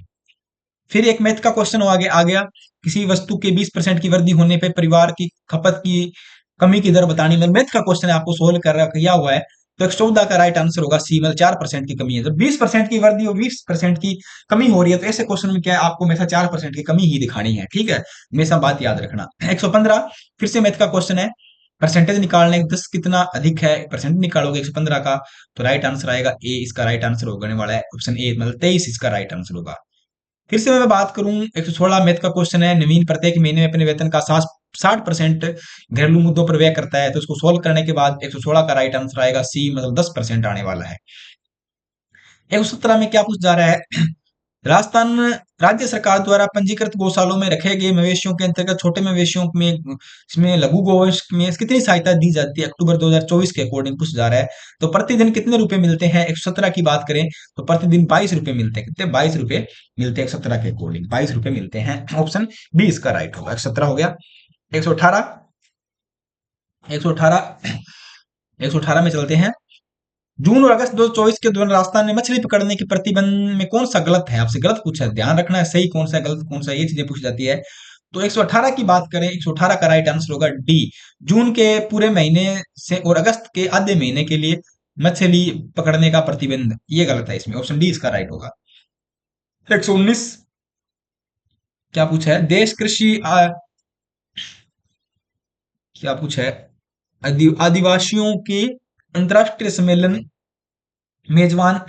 फिर एक मैथ का क्वेश्चन आगे आ गया, किसी वस्तु के 20% की वृद्धि होने पे परिवार की खपत की कमी की दर बतानी। मतलब मैथ का क्वेश्चन है, आपको सोल्व कर किया हुआ है, तो 114 का राइट आंसर होगा सी, मतलब 4% की कमी है। जब 20% की वृद्धि और 20% की कमी हो रही है, तो ऐसे क्वेश्चन में क्या है, आपको हमेशा 4% की कमी ही दिखानी है। ठीक है, हमेशा बात याद रखना। 115 फिर से मैथ का क्वेश्चन है, परसेंटेज निकालने 10 कितना अधिक है, परसेंट निकालोगे 115 का, तो राइट आंसर आएगा ए, इसका राइट आंसर होने वाला है ऑप्शन ए, मतलब 23 इसका राइट आंसर होगा। फिर से मैं बात करूं, 116 मैथ का क्वेश्चन है, नवीन प्रत्येक महीने में अपने वेतन का 60% घरेलू मुद्दों पर व्यय करता है, तो इसको सोल्व करने के बाद 116 का राइट आंसर आएगा सी, मतलब 10% आने वाला है। 117 में क्या पूछ जा रहा है, राजस्थान राज्य सरकार द्वारा पंजीकृत गौशालों में रखे गए मवेशियों के अंतर्गत छोटे मवेशियों में इसमें लघु गोवंश में कितनी सहायता दी जाती है अक्टूबर 2024 के अकॉर्डिंग पूछा जा रहा है। तो प्रतिदिन कितने रुपए मिलते हैं 117 की बात करें तो प्रतिदिन 22 रुपए मिलते हैं। कितने 22 रुपए मिलते हैं 117 के अकॉर्डिंग 22 रुपए मिलते हैं। ऑप्शन बी इसका राइट होगा। 117 हो गया। 118 118 118 में चलते हैं। जून और अगस्त 2024 के दौरान राजस्थान में मछली पकड़ने के प्रतिबंध में कौन सा गलत है? आपसे गलत पूछा है, ध्यान रखना है, सही कौन सा है गलत कौन सा है, ये चीजें पूछी जाती है। तो 118 की बात करें 118 का राइट आंसर होगा डी। जून के पूरे महीने से और अगस्त के आधे महीने के लिए मछली पकड़ने का प्रतिबंध, ये गलत है इसमें। ऑप्शन डी इसका राइट होगा। 119 क्या पूछा है? देश कृषि क्या पूछा है? आदिवासियों के अंतरराष्ट्रीय सम्मेलन मेजबान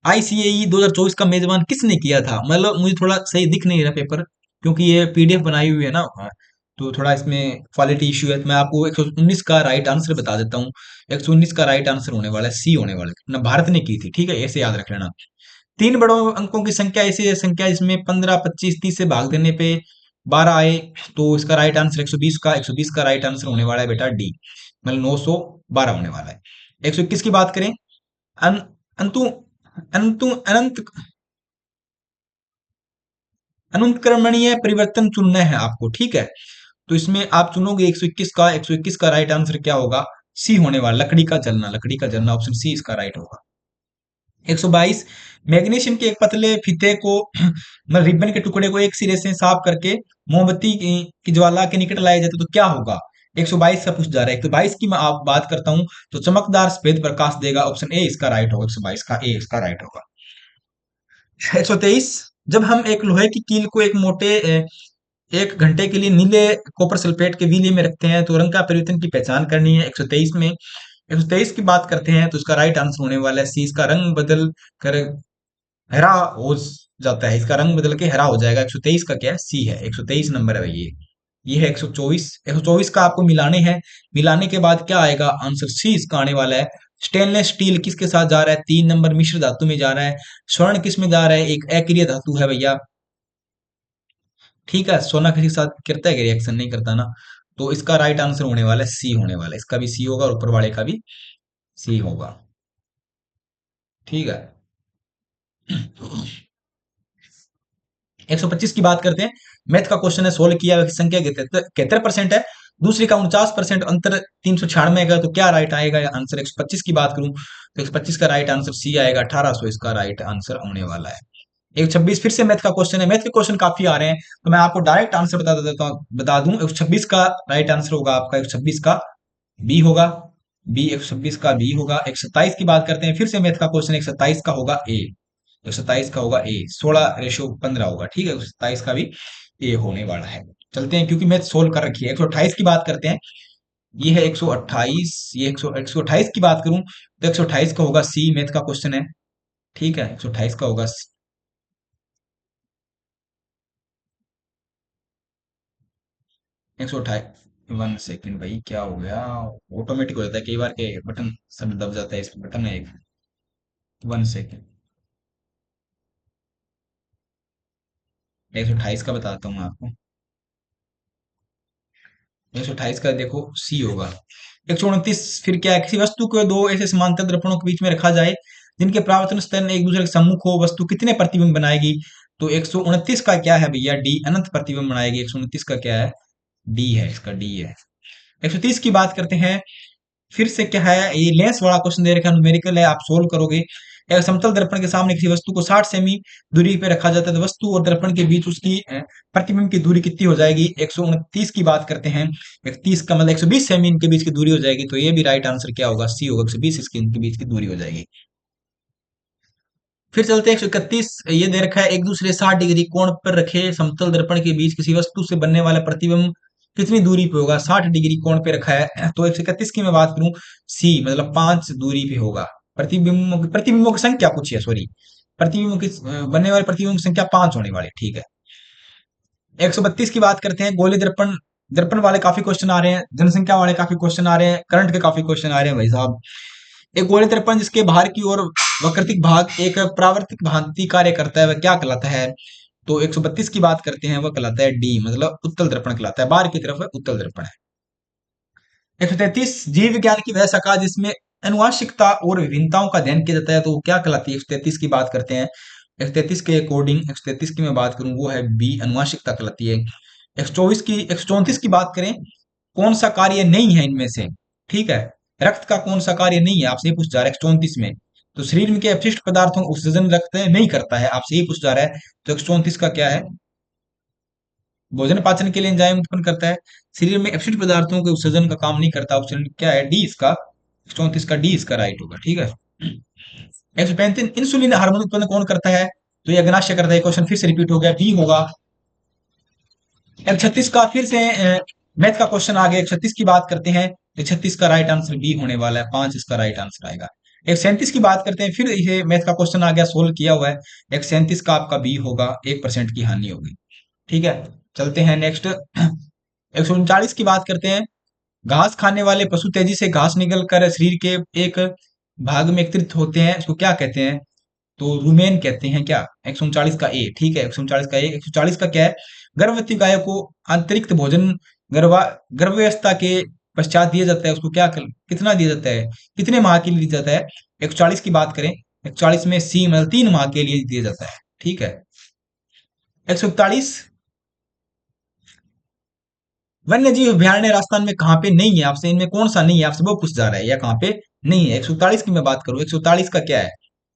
आईसीएई 2024 का मेजबान किसने किया था? मतलब मुझे थोड़ा सही दिख नहीं रहा पेपर, क्योंकि ये पीडीएफ बनाई हुई है ना। तो थोड़ा इसमें क्वालिटी इश्यू है। तो मैं आपको 119 का राइट आंसर बता देता हूँ। 119 का राइट आंसर होने वाला है सी होने वाला है ना, भारत ने की थी। ठीक है, ऐसे याद रख लेना। तीन बड़ों अंकों की संख्या ऐसी है संख्या जिसमें 15, 25, 30 से भाग देने पे 12 आए। तो इसका राइट आंसर 120 का राइट आंसर होने वाला है बेटा डी, मतलब 912 होने वाला है। 121 की बात करें। अन, अंतु अंतु अनंत अनुत्क्रमणीय परिवर्तन चुनना है आपको। ठीक है, तो इसमें आप चुनोगे 121 का राइट आंसर क्या होगा? सी होने वाला, लकड़ी का जलना। लकड़ी का जलना, ऑप्शन सी इसका राइट होगा। 122 मैग्नीशियम के एक पतले फीते को मतलब रिबन के टुकड़े को एक सिरे से साफ करके मोमबत्ती की ज्वाला के निकट लाया जाता तो क्या होगा? 122 का पूछ जा रहा है। 122 की मैं आप बात करता हूं तो चमकदार सफेद प्रकाश देगा। ऑप्शन ए इसका राइट होगा। 122 का ए इसका राइट होगा। 123 जब हम एक लोहे की कील को एक मोटे 1 घंटे के लिए नीले कॉपर सल्फेट के विलय में रखते हैं तो रंग का परिवर्तन की पहचान करनी है। 123 में 123 की बात करते हैं तो इसका राइट आंसर होने वाला है सी। इसका रंग बदल कर हरा हो जाता है। इसका रंग बदल के हरा हो जाएगा। 123 का क्या है? सी है। 123 नंबर है भाई ये है 124। 124 का आपको मिलाने हैं। मिलाने के बाद क्या आएगा? आंसर सी इसका आने वाला है। स्टेनलेस स्टील किसके साथ जा रहा है? 3 नंबर मिश्र धातु में जा रहा है। स्वर्ण किस में जा रहा है? एक अक्रिय धातु है भैया। ठीक है, सोना किसी के साथ करता है कि रिएक्शन नहीं करता ना। तो इसका राइट आंसर होने वाला है सी होने वाला है। इसका भी सी होगा और ऊपर वाले का भी सी होगा। ठीक है। 125 की बात करते हैं। मैथ का क्वेश्चन है, सोल्व किया हुआ संख्या 73% है, दूसरी का 49%, अंतर 396 का। तो क्या राइट आएगा आंसर? 125 की बात करूं तो 125 का राइट आंसर सी आएगा। 1800 इसका राइट आंसर होने वाला है। 126 फिर से मैथ का क्वेश्चन है। मैथ के क्वेश्चन काफी आ रहे हैं तो मैं आपको डायरेक्ट आंसर बता देता हूं, बता दूं। 126 का राइट आंसर होगा आपका 126 का बी होगा। बी 126 का बी होगा। 127 की बात करते हैं, फिर से मैथ का क्वेश्चन। 127 का होगा ए। तो 27 का होगा ए। 16:15 होगा। ठीक है, 27 का भी ए होने वाला है। चलते हैं, क्योंकि मैथ सोल्व कर रखी है। 128 की बात करते हैं। ये है 128। ये 128 की बात करूं तो 128 का होगा सी। मैथ का क्वेश्चन है। ठीक है, 128 का होगा 128। 1 सेकेंड भाई, क्या हो गया? ऑटोमेटिक हो जाता है कई बार के बटन सब दब जाता है। इस बटन है एक। 1 सेकेंड। 128 का बताता हूँ मैं आपको। 128 का देखो सी होगा। 129 फिर क्या है? किसी वस्तु को दो ऐसे समांतर दर्पणों के बीच में रखा जाए जिनके परावर्तन स्तर एक दूसरे के सम्मुख हो, वस्तु कितने प्रतिबिंब बनाएगी? तो 129 का क्या है भैया? डी, अनंत प्रतिबिंब बनाएगी। 129 का क्या है? डी है, इसका डी है। 130 की बात करते हैं। फिर से क्या है? ये लेंस वाला क्वेश्चन दे रखा है, न्यूमेरिकल है, आप सोल्व करोगे। एक समतल दर्पण के सामने किसी वस्तु को 60 सेमी दूरी पे रखा जाता है तो वस्तु और दर्पण के बीच उसकी प्रतिबिंब की दूरी कितनी हो जाएगी? 129 की बात करते हैं। 31 का मतलब 120 सेमी इनके बीच की दूरी हो जाएगी। तो ये भी राइट आंसर क्या होगा? सी होगा। 120 इसकी इनके बीच की दूरी हो जाएगी। फिर चलते हैं 131। ये दे रखा है, एक दूसरे 60 डिग्री कोण पर रखे समतल दर्पण के बीच किसी वस्तु से बनने वाला प्रतिबिंब कितनी दूरी पे होगा? 60 डिग्री कोण पे रखा है। तो 131 की मैं बात करूं, सी मतलब 5 दूरी पे होगा। प्रतिबिंबों की संख्या पूछी है, सॉरी। प्रतिबिंबों की बनने वाले प्रतिबिंबों की संख्या 5 होने वाली। ठीक है। 132 की बात करते हैं। गोले दर्पण, दर्पण वाले काफी क्वेश्चन आ रहे हैं, जनसंख्या वाले काफी क्वेश्चन आ रहे हैं, करंट के काफी क्वेश्चन आ रहे हैं भाई साहब। एक गोलीय दर्पण जिसके बाहर की ओर वक्रातिक भाग एक परावर्तित भांति कार्य करता है, वह क्या कहलाता है? तो 132 की बात करते हैं, वह कहलाता है डी, मतलब उत्तल दर्पण कहलाता है, बाहर की तरफ उत्तल दर्पण है। 133 जीव विज्ञान की वह शाखा जिसमें अनुवांशिकता और विभिन्नताओं का अध्ययन किया जाता है, तो वो क्या कहलाती है? 133 की बात करते हैं। 133 के अकॉर्डिंग 133 की मैं बात करूं, वो है बी, अनुवांशिकता कहलाती है। 134 की बात करें, कौन सा कार्य नहीं है इनमें से? ठीक है, रक्त का कौन सा कार्य नहीं है, आपसे ये पूछ जा रहा है 134 में। तो शरीर में के अपशिष्ट पदार्थों को उत्सर्जन रक्त नहीं करता है, आपसे ये पूछ जा रहा है। तो 134 का क्या है? भोजन पाचन के लिए एंजाइम उत्पन्न करता है, शरीर में अपशिष्ट पदार्थों के उत्सर्जन का काम नहीं करता। ऑप्शन क्या है? डी इसका, 134 का डी इसका राइट होगा। ठीक है। 135 इंसुलिन हार्मोन उत्पन्न कौन करता है? तो ये अग्नाशय करता है। क्वेश्चन फिर से रिपीट हो गया, बी होगा। 136 का फिर से मैथ का क्वेश्चन आ गया। 136 की बात करते हैं, 136 का राइट आंसर बी होने वाला है, 5 इसका राइट आंसर आएगा। 137 की बात करते हैं, फिर ये मैथ का क्वेश्चन आ गया, सोल्व किया हुआ है। 137 का आपका बी होगा, 1% की हानि होगी। ठीक है, चलते हैं नेक्स्ट। 139 की बात करते हैं, घास खाने वाले पशु तेजी से घास निगल कर शरीर के एक भाग में एकत्रित होते हैं, इसको क्या कहते हैं? तो रुमेन कहते हैं क्या? 139 का ए। ठीक है, 139 का ए। 140 का क्या है? गर्भवती गायों को अतिरिक्त भोजन गर्भावस्था के पश्चात दिया जाता है, उसको क्या कितना दिया जाता है, कितने माह के लिए दिया जाता है? 140 की बात करें, 140 में सी, मतलब 3 माह के लिए दिया जाता है। ठीक है। 141 वन्य जीव अभयारण्य राजस्थान में कहाँ पे नहीं है, आपसे इनमें कौन सा नहीं है, आपसे वो पूछ जा रहा है, या कहाँ पे नहीं है? 141 की मैं बात करूं, 141 का क्या है?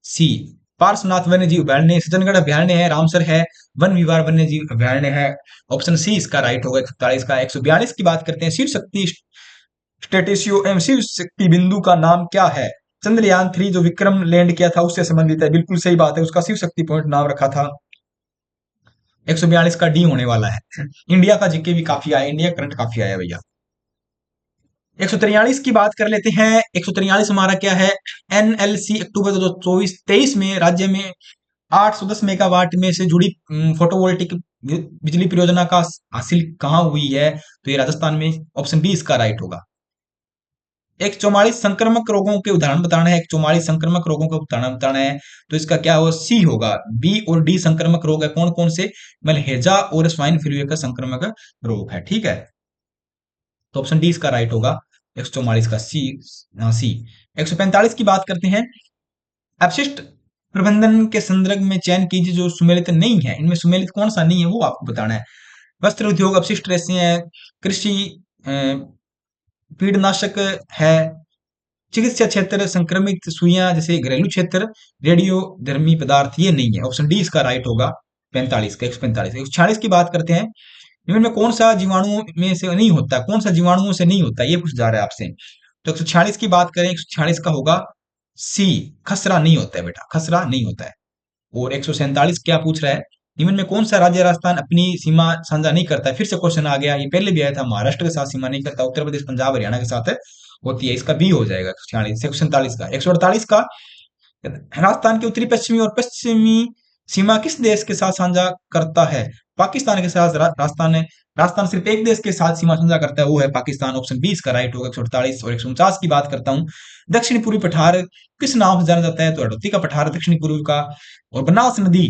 सी, पार्श्वनाथ वन्य जीव अभयारण्य, सज्जनगढ़ अभयारण्य है, रामसर है, वन विहार वन्य जीव अभयारण्य है। ऑप्शन सी इसका राइट होगा 141 का। 142 की बात करते हैं, शिव शक्ति स्टेटेशियो एवं शिव शक्ति बिंदु का नाम क्या है? चंद्रयान 3 जो विक्रम लैंड किया था उससे संबंधित है, बिल्कुल सही बात है, उसका शिव शक्ति पॉइंट नाम रखा था। 142 का डी होने वाला है। इंडिया का जीके भी काफी आया, इंडिया करंट काफी आया भैया। 143 की बात कर लेते हैं। 143 हमारा क्या है? एनएलसी अक्टूबर 2024-23 में राज्य में 810 मेगावाट में से जुड़ी फोटोवोल्टिक बिजली परियोजना का हासिल कहाँ हुई है? तो ये राजस्थान में। ऑप्शन बी इसका राइट होगा। 144 संक्रमक रोगों के उदाहरण बताना है, 144 संक्रमक रोगों का उदाहरण बताना है, तो इसका क्या होगा? सी होगा। बी और डी संक्रमक रोग है, कौन कौन से? मलेरिया और स्वाइन फ्लू का संक्रमक रोग है। ठीक है, तो ऑप्शन डी इसका राइट होगा, 144 का सी। सी। 145 की बात करते हैं, अपशिष्ट प्रबंधन के संदर्भ में चयन कीजिए जो सुमेलित नहीं है, इनमें सुमेलित कौन सा नहीं है वो आपको बताना है। वस्त्र उद्योग अपशिष्ट रेसे हैं, कृषि कीटनाशक है, चिकित्सा क्षेत्र संक्रमित सुइयां जैसे घरेलू क्षेत्र, रेडियो धर्मी पदार्थ, ये नहीं है। ऑप्शन डी इसका राइट होगा, 45 का। 145। 146 की बात करते हैं, निम्न में कौन सा जीवाणुओं में से नहीं होता, कौन सा जीवाणुओं से नहीं होता, ये पूछ जा रहा है आपसे। तो 146 की बात करें, 146 का होगा सी, खसरा नहीं होता है बेटा, खसरा नहीं होता है। और 147 क्या पूछ रहा है? निम्न में कौन सा राज्य राजस्थान अपनी सीमा साझा नहीं करता है? फिर से क्वेश्चन आ गया, ये पहले भी आया था, महाराष्ट्र के साथ सीमा नहीं करता, उत्तर प्रदेश पंजाब हरियाणा के साथ होती है, इसका बी हो जाएगा 147 का। 148 का, राजस्थान के उत्तरी पश्चिमी और पश्चिमी सीमा किस देश के साथ साझा करता है? पाकिस्तान के साथ। राजस्थान है, राजस्थान सिर्फ एक देश के साथ सीमा साझा करता है, वो है पाकिस्तान। ऑप्शन बी इसका राइट होगा 148। और 149 की बात करता हूँ, दक्षिण पूर्वी पठार किस नाम से जाना जाता है? तो हडौती का पठार दक्षिण पूर्व का। और बनास नदी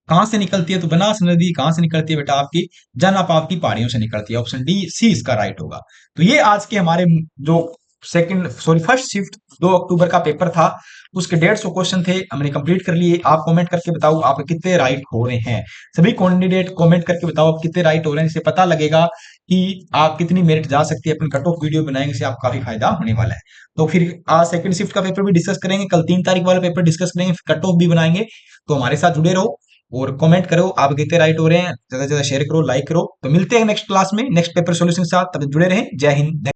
कहां से निकलती है? तो बनास नदी कहां से निकलती है बेटा? आपकी जनापाव की पहाड़ियों से निकलती है। ऑप्शन डी सी इसका राइट होगा। तो ये आज के हमारे जो फर्स्ट शिफ्ट 2 अक्टूबर का पेपर था, उसके 150 क्वेश्चन थे, हमने कंप्लीट कर लिए। आप कमेंट करके बताओ आप कितने राइट हो रहे हैं, सभी कैंडिडेट कमेंट करके बताओ आप कितने राइट हो रहे हैं, जिससे पता लगेगा कि आप कितनी मेरिट जा सकती है। अपन कट ऑफ वीडियो बनाएंगे, से आपको काफी फायदा होने वाला है। तो फिर आज सेकंड शिफ्ट का पेपर भी डिस्कस करेंगे, कल 3 तारीख वाला पेपर डिस्कस करेंगे, कट ऑफ भी बनाएंगे। तो हमारे साथ जुड़े रहो और कमेंट करो आप कितने राइट हो रहे हैं, ज्यादा से ज्यादा शेयर करो, लाइक करो। तो मिलते हैं नेक्स्ट क्लास में नेक्स्ट पेपर सॉल्यूशन के साथ, तब जुड़े रहें। जय हिंद।